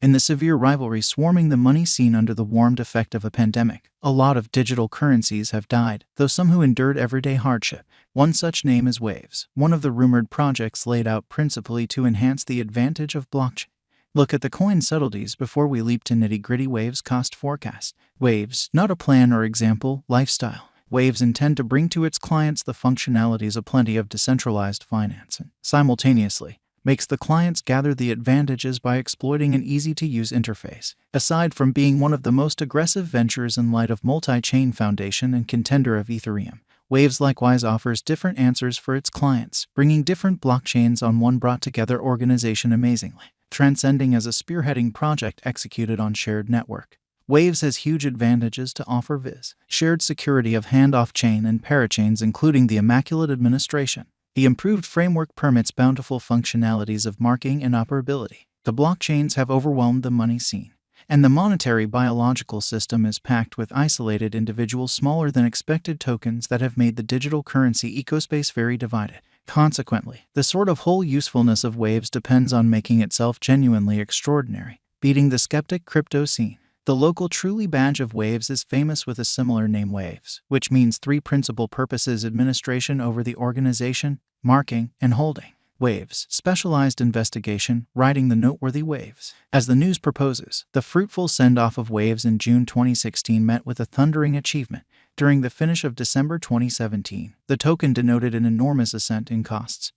In the severe rivalry swarming the money scene under the warmed effect of a pandemic, a lot of digital currencies have died, though some who endured everyday hardship. One such name is Waves, one of the rumored projects laid out principally to enhance the advantage of blockchain. Look at the coin subtleties before we leap to nitty-gritty. Waves cost forecast. Waves, not a plan or example, lifestyle. Waves intend to bring to its clients the functionalities of plenty of decentralized finance and, simultaneously, makes the clients gather the advantages by exploiting an easy-to-use interface. Aside from being one of the most aggressive ventures in light of multi-chain foundation and contender of Ethereum, Waves likewise offers different answers for its clients, bringing different blockchains on one brought-together organization amazingly, transcending as a spearheading project executed on shared network. Waves has huge advantages to offer, viz. Shared security of handoff chain and parachains, including the immaculate administration. The improved framework permits bountiful functionalities of marking and operability. The blockchains have overwhelmed the money scene, and the monetary biological system is packed with isolated individual smaller than expected tokens that have made the digital currency ecospace very divided. Consequently, the sort of whole usefulness of Waves depends on making itself genuinely extraordinary, beating the skeptic crypto scene. The local truly badge of Waves is famous with a similar name, Waves, which means three principal purposes: administration over the organization, marking, and holding. Waves, specialized investigation, riding the noteworthy waves. As the news proposes, the fruitful send-off of Waves in June 2016 met with a thundering achievement. During the finish of December 2017, the token denoted an enormous ascent in costs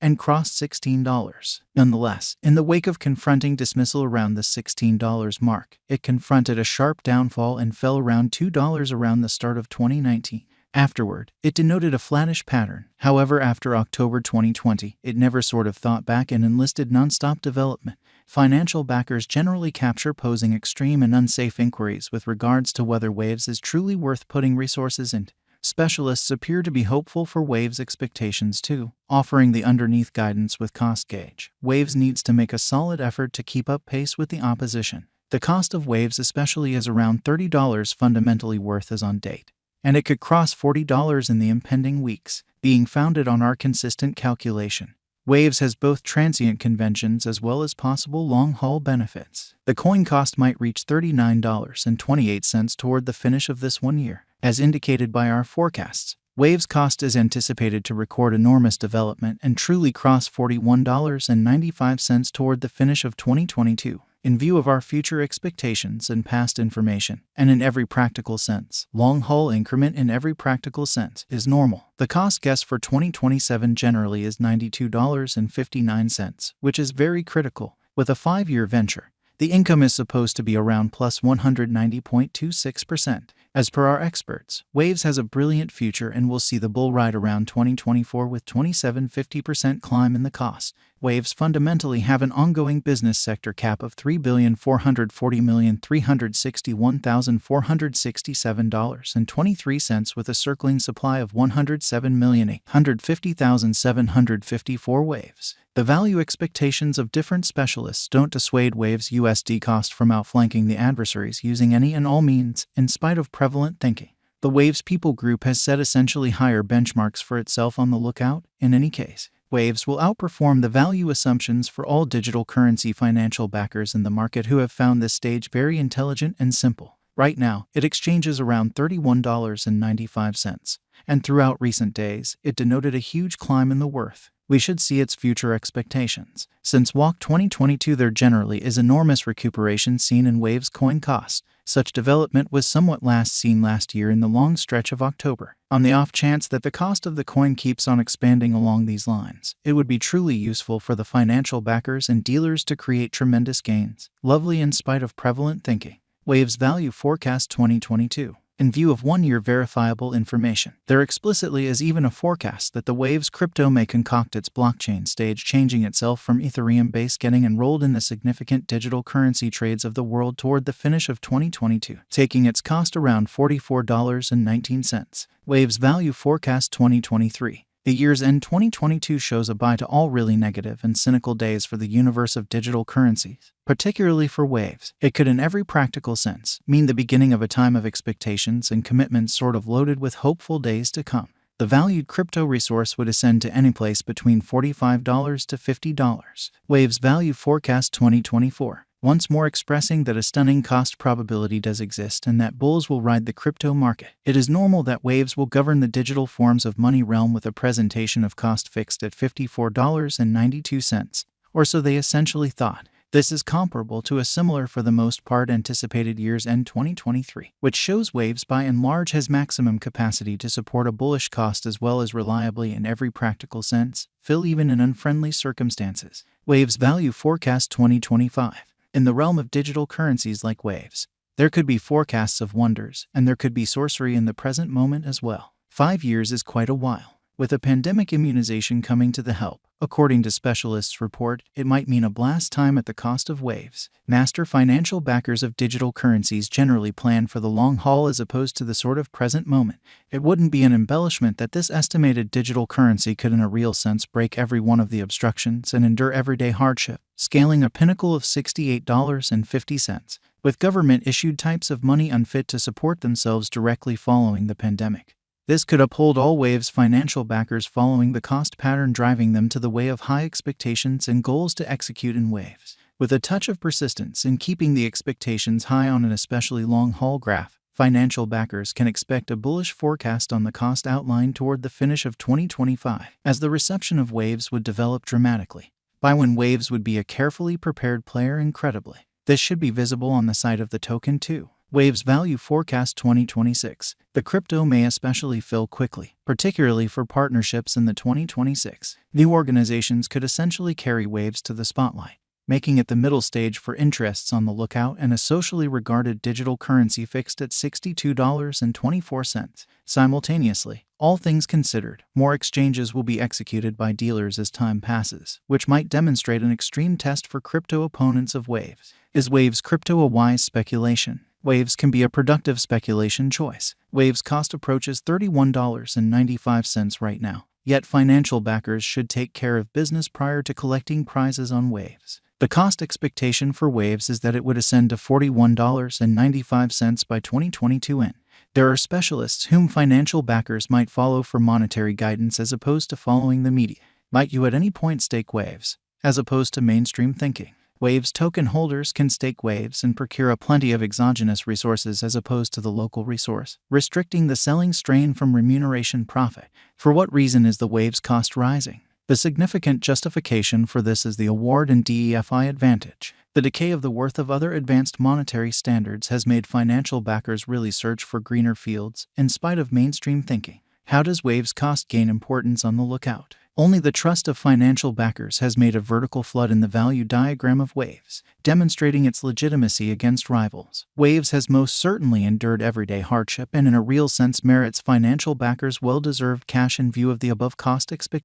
and crossed $16. Nonetheless, in the wake of confronting dismissal around the $16 mark, it confronted a sharp downfall and fell around $2 around the start of 2019. Afterward, it denoted a flattish pattern. However, after October 2020, it never sort of thought back and enlisted non-stop development. Financial backers generally capture posing extreme and unsafe inquiries with regards to whether Waves is truly worth putting resources into. Specialists appear to be hopeful for Waves' expectations too, offering the underneath guidance with cost gauge. Waves needs to make a solid effort to keep up pace with the opposition. The cost of Waves especially is around $30 fundamentally worth as on date, and it could cross $40 in the impending weeks, being founded on our consistent calculation. Waves has both transient conventions as well as possible long-haul benefits. The coin cost might reach $39.28 toward the finish of this 1 year. As indicated by our forecasts, Waves' cost is anticipated to record enormous development and truly cross $41.95 toward the finish of 2022. In view of our future expectations and past information, and in every practical sense, long-haul increment in every practical sense is normal. The cost guess for 2027 generally is $92.59, which is very critical. With a 5-year venture, the income is supposed to be around plus 190.26%. As per our experts, Waves has a brilliant future and will see the bull ride around 2024 with 27.50% climb in the cost. Waves fundamentally have an ongoing business sector cap of $3,440,361,467.23 with a circling supply of 107,850,754 Waves. The value expectations of different specialists don't dissuade Waves' USD cost from outflanking the adversaries using any and all means, in spite of prevalent thinking. The Waves people group has set essentially higher benchmarks for itself on the lookout. In any case, Waves will outperform the value assumptions for all digital currency financial backers in the market who have found this stage very intelligent and simple. Right now, it exchanges around $31.95, and throughout recent days, it denoted a huge climb in the worth. We should see its future expectations. Since WAC 2022, there generally is enormous recuperation seen in Waves' coin cost. Such development was somewhat last seen last year in the long stretch of October. On the off chance that the cost of the coin keeps on expanding along these lines, it would be truly useful for the financial backers and dealers to create tremendous gains. Lovely in spite of prevalent thinking. Waves Value Forecast 2022. In view of 1-year verifiable information, there explicitly is even a forecast that the Waves crypto may concoct its blockchain stage, changing itself from Ethereum base, getting enrolled in the significant digital currency trades of the world toward the finish of 2022, taking its cost around $44.19. Waves Value Forecast 2023. The year's end 2022 shows a bye to all really negative and cynical days for the universe of digital currencies, particularly for Waves. It could in every practical sense mean the beginning of a time of expectations and commitments sort of loaded with hopeful days to come. The valued crypto resource would ascend to any place between $45 to $50. Waves Value Forecast 2024. once more expressing that a stunning cost probability does exist and that bulls will ride the crypto market. It is normal that waves will govern the digital forms of money realm with a presentation of cost fixed at $54.92, or so they essentially thought. This is comparable to a similar for the most part anticipated year's end 2023, which shows Waves by and large has maximum capacity to support a bullish cost as well as reliably in every practical sense, fill even in unfriendly circumstances. Waves Value Forecast 2025. In the realm of digital currencies like Waves, there could be forecasts of wonders, and there could be sorcery in the present moment as well. 5 years is quite a while. With a pandemic immunization coming to the help, according to specialists' report, it might mean a blast time at the cost of Waves. Master financial backers of digital currencies generally plan for the long haul as opposed to the sort of present moment. It wouldn't be an embellishment that this estimated digital currency could in a real sense break every one of the obstructions and endure everyday hardship, scaling a pinnacle of $68.50, with government-issued types of money unfit to support themselves directly following the pandemic. This could uphold all Waves financial backers following the cost pattern driving them to the way of high expectations and goals to execute in Waves. With a touch of persistence in keeping the expectations high on an especially long-haul graph, financial backers can expect a bullish forecast on the cost outline toward the finish of 2025, as the reception of Waves would develop dramatically. By when Waves would be a carefully prepared player incredibly. This should be visible on the side of the token too. Waves Value Forecast 2026. The crypto may especially fill quickly, particularly for partnerships in the 2026. New organizations could essentially carry Waves to the spotlight, making it the middle stage for interests on the lookout and a socially regarded digital currency fixed at $62.24. Simultaneously, all things considered, more exchanges will be executed by dealers as time passes, which might demonstrate an extreme test for crypto opponents of Waves. Is Waves crypto a wise speculation? Waves can be a productive speculation choice. Waves cost approaches $31.95 right now, yet financial backers should take care of business prior to collecting prizes on Waves. The cost expectation for Waves is that it would ascend to $41.95 by 2022 end. There are specialists whom financial backers might follow for monetary guidance as opposed to following the media. Might you at any point stake Waves, as opposed to mainstream thinking? Waves token holders can stake Waves and procure a plenty of exogenous resources as opposed to the local resource, restricting the selling strain from remuneration profit. For what reason is the Waves cost rising? The significant justification for this is the award and DEFI advantage. The decay of the worth of other advanced monetary standards has made financial backers really search for greener fields, in spite of mainstream thinking. How does Waves cost gain importance on the lookout? Only the trust of financial backers has made a vertical flood in the value diagram of Waves, demonstrating its legitimacy against rivals. Waves has most certainly endured everyday hardship and in a real sense merits financial backers' well-deserved cash in view of the above cost expectations.